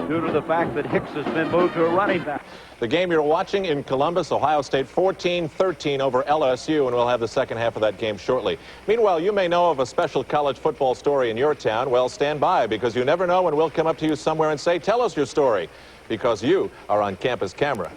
due to the fact that Hicks has been moved to a running back. The game you're watching in Columbus, Ohio State, 14-13 over LSU, and we'll have the second half of that game shortly. Meanwhile, you may know of a special college football story in your town. Well, stand by, because you never know when we'll come up to you somewhere and say, tell us your story, because you are on campus camera.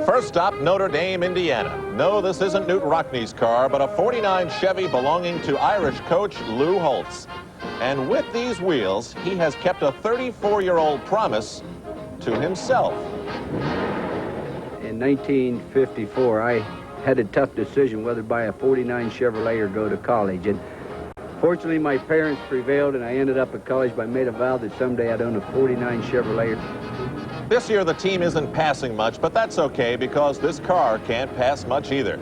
First stop, Notre Dame, Indiana. No, this isn't Newt Rockney's car, but a 49 Chevy belonging to Irish coach Lou Holtz. And with these wheels, he has kept a 34-year-old promise to himself. In 1954, I had a tough decision whether to buy a 49 Chevrolet or go to college. And fortunately, my parents prevailed, and I ended up at college, but I made a vow that someday I'd own a 49 Chevrolet. This year, the team isn't passing much, but that's okay, because this car can't pass much either.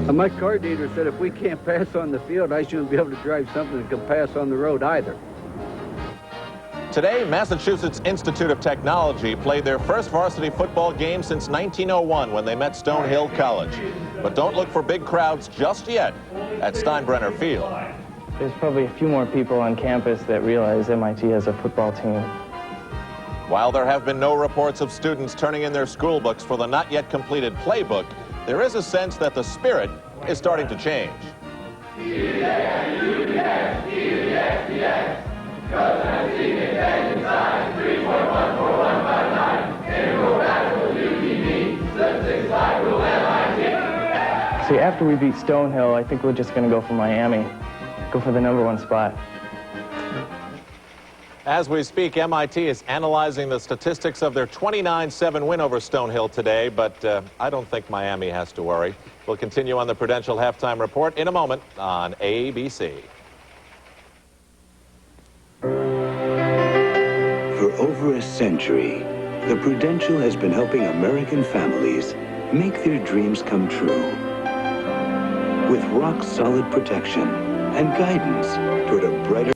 My car dealer said if we can't pass on the field, I shouldn't be able to drive something that can pass on the road either. Today, Massachusetts Institute of Technology played their first varsity football game since 1901 when they met Stonehill College. But don't look for big crowds just yet at Steinbrenner Field. There's probably a few more people on campus that realize MIT has a football team. While there have been no reports of students turning in their school books for the not yet completed playbook, there is a sense that the spirit is starting to change. See, after we beat Stonehill, I think we're just going to go for Miami, go for the #1 spot. As we speak, MIT is analyzing the statistics of their 29-7 win over Stonehill today, but I don't think Miami has to worry. We'll continue on the Prudential Halftime Report in a moment on ABC. For over a century, the Prudential has been helping American families make their dreams come true. With rock-solid protection and guidance toward a brighter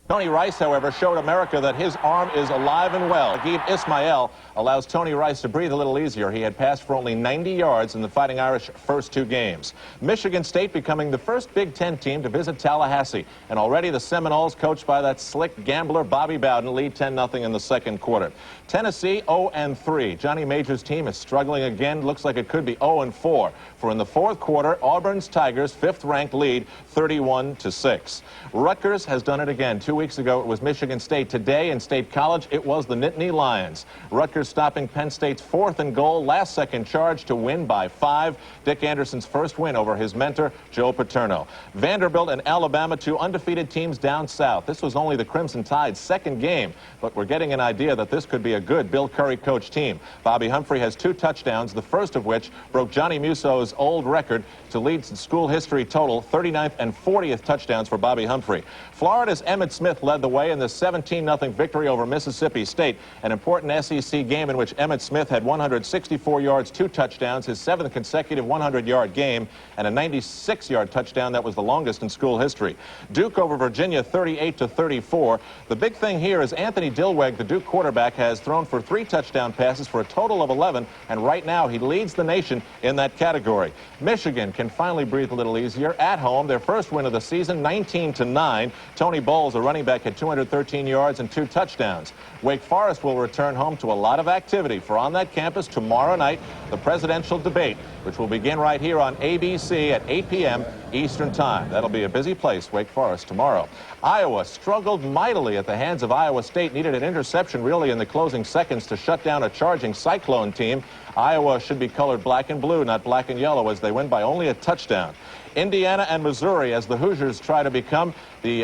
Tony Rice, however, showed America that his arm is alive and well. Agib Ismail allows Tony Rice to breathe a little easier. He had passed for only 90 yards in the Fighting Irish first 2 games. Michigan State becoming the first Big Ten team to visit Tallahassee. And already the Seminoles, coached by that slick gambler Bobby Bowden, lead 10-0 in the second quarter. Tennessee 0-3. Johnny Major's team is struggling again. Looks like it could be 0-4. For in the fourth quarter, Auburn's Tigers' 5th-ranked lead 31-6. Rutgers has done it again. 2 weeks ago, it was Michigan State. Today in State College, it was the Nittany Lions. Rutgers stopping Penn State's 4th and goal, last-second charge to win by 5. Dick Anderson's first win over his mentor, Joe Paterno. Vanderbilt and Alabama, 2 undefeated teams down south. This was only the Crimson Tide's 2nd game, but we're getting an idea that this could be a good Bill Curry-coached team. Bobby Humphrey has 2 touchdowns, the first of which broke Johnny Muso's old record to lead school history total, 39th and 40th touchdowns for Bobby Humphrey. Florida's Emmitt Smith led the way in the 17-0 victory over Mississippi State, an important SEC game in which Emmitt Smith had 164 yards, 2 touchdowns, his 7th consecutive 100-yard game, and a 96-yard touchdown that was the longest in school history. Duke over Virginia 38-34. The big thing here is Anthony Dilweg, the Duke quarterback, has thrown for 3 touchdown passes for a total of 11, and right now he leads the nation in that category. Michigan can finally breathe a little easier at home. Their first win of the season, 19-9. Tony Bowles, a running back, had 213 yards and 2 touchdowns. Wake Forest will return home to a lot of activity, for on that campus tomorrow night, the presidential debate, which will begin right here on ABC at 8 p.m. Eastern Time. That'll be a busy place, Wake Forest, tomorrow. Iowa struggled mightily at the hands of Iowa State, needed an interception really in the closing seconds to shut down a charging Cyclone team. Iowa should be colored black and blue, not black and yellow, as they win by only a touchdown. Indiana and Missouri, as the Hoosiers try to become the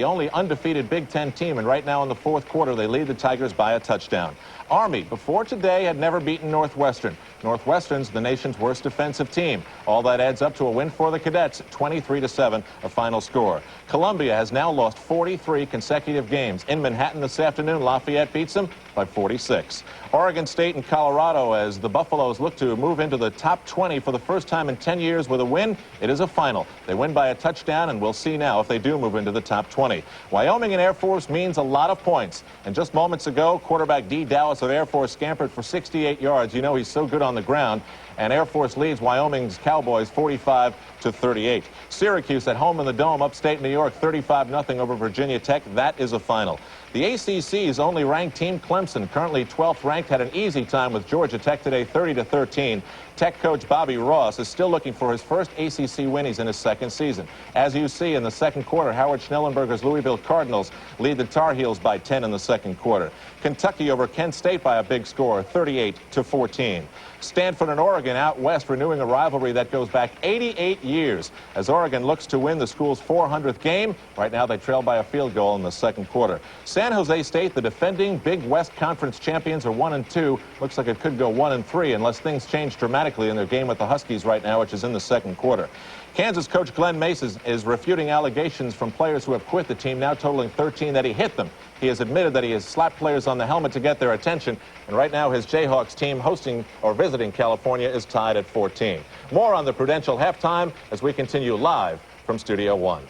only undefeated Big Ten team, and right now in the fourth quarter they lead the Tigers by a touchdown. Army, before today, had never beaten Northwestern. Northwestern's the nation's worst defensive team. All that adds up to a win for the Cadets, 23-7, a final score. Columbia has now lost 43 consecutive games. In Manhattan this afternoon, Lafayette beats them by 46. Oregon State and Colorado, as the Buffaloes look to move into the top 20 for the first time in 10 years with a win. It is a final. They win by a touchdown, and we'll see now if they do move into the top 20. Wyoming and Air Force means a lot of points. And just moments ago, quarterback D. Dallas of Air Force scampered for 68 yards. You know he's so good on the ground. And Air Force leads Wyoming's Cowboys 45-38. Syracuse at home in the Dome, upstate New York, 35-0 over Virginia Tech. That is a final. The ACC's only ranked team, Clemson, currently 12th ranked, had an easy time with Georgia Tech today, 30-13. Tech coach Bobby Ross is still looking for his first ACC win. He's in his second season. As you see in the second quarter, Howard Schnellenberger's Louisville Cardinals lead the Tar Heels by 10 in the second quarter. Kentucky over Kent State by a big score, 38-14. Stanford and Oregon out west renewing a rivalry that goes back 88 years as Oregon looks to win the school's 400th game. Right now they trail by a field goal in the second quarter. San Jose State, the defending Big West Conference champions, are 1-2. Looks like it could go 1-3 unless things change dramatically in their game with the Huskies right now, which is in the second quarter. Kansas coach Glenn Mace is refuting allegations from players who have quit the team, now totaling 13, that he hit them. He has admitted that he has slapped players on the helmet to get their attention, and right now his Jayhawks team hosting or visiting California is tied at 14. More on the Prudential Halftime as we continue live from Studio One.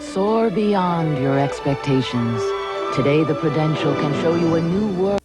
Soar beyond your expectations. Today, the Prudential can show you a new world.